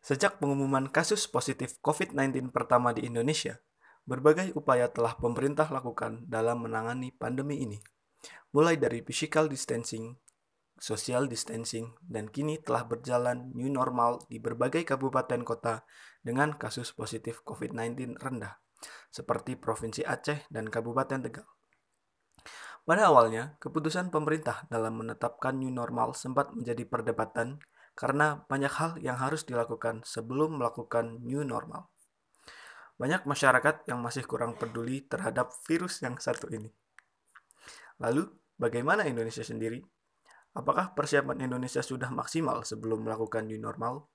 Sejak pengumuman kasus positif COVID-19 pertama di Indonesia, berbagai upaya telah pemerintah lakukan dalam menangani pandemi ini. Mulai dari physical distancing, social distancing, dan kini telah berjalan new normal di berbagai kabupaten kota dengan kasus positif COVID-19 rendah, seperti Provinsi Aceh dan Kabupaten Tegal. Pada awalnya, keputusan pemerintah dalam menetapkan new normal sempat menjadi perdebatan karena banyak hal yang harus dilakukan sebelum melakukan new normal. Banyak masyarakat yang masih kurang peduli terhadap virus yang satu ini. Lalu, bagaimana Indonesia sendiri? Apakah persiapan Indonesia sudah maksimal sebelum melakukan new normal?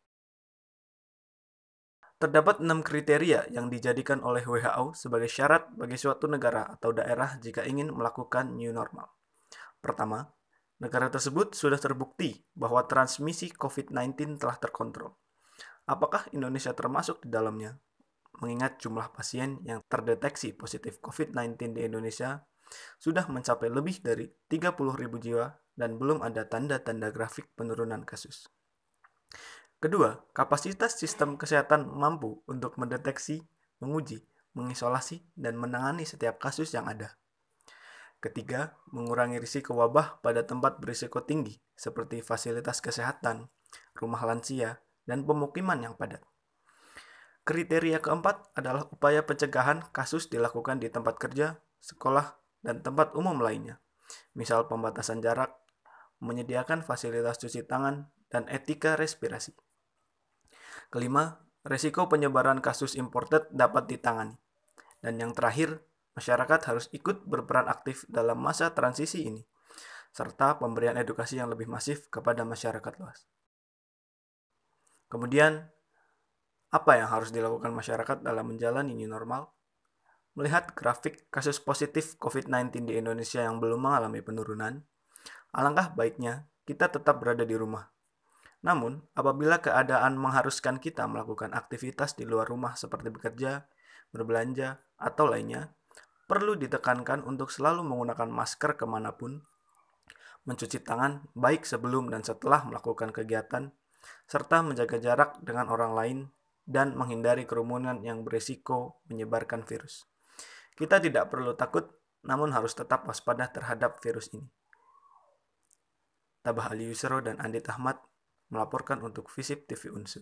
Terdapat 6 kriteria yang dijadikan oleh WHO sebagai syarat bagi suatu negara atau daerah jika ingin melakukan new normal. Pertama, negara tersebut sudah terbukti bahwa transmisi COVID-19 telah terkontrol. Apakah Indonesia termasuk di dalamnya? Mengingat jumlah pasien yang terdeteksi positif COVID-19 di Indonesia sudah mencapai lebih dari 30.000 jiwa dan belum ada tanda-tanda grafik penurunan kasus. Kedua, kapasitas sistem kesehatan mampu untuk mendeteksi, menguji, mengisolasi, dan menangani setiap kasus yang ada. Ketiga, mengurangi risiko wabah pada tempat berisiko tinggi seperti fasilitas kesehatan, rumah lansia, dan pemukiman yang padat. Kriteria keempat adalah upaya pencegahan kasus dilakukan di tempat kerja, sekolah, dan tempat umum lainnya, misal pembatasan jarak, menyediakan fasilitas cuci tangan, dan etika respirasi. Kelima, risiko penyebaran kasus imported dapat ditangani. Dan yang terakhir, masyarakat harus ikut berperan aktif dalam masa transisi ini, serta pemberian edukasi yang lebih masif kepada masyarakat luas. Kemudian, apa yang harus dilakukan masyarakat dalam menjalani new normal? Melihat grafik kasus positif COVID-19 di Indonesia yang belum mengalami penurunan, alangkah baiknya kita tetap berada di rumah. Namun, apabila keadaan mengharuskan kita melakukan aktivitas di luar rumah seperti bekerja, berbelanja, atau lainnya, perlu ditekankan untuk selalu menggunakan masker kemanapun, mencuci tangan baik sebelum dan setelah melakukan kegiatan, serta menjaga jarak dengan orang lain dan menghindari kerumunan yang berisiko menyebarkan virus. Kita tidak perlu takut, namun harus tetap waspada terhadap virus ini. Tabah Ali Yusro dan Andit Ahmad melaporkan untuk Visip TV Unsur.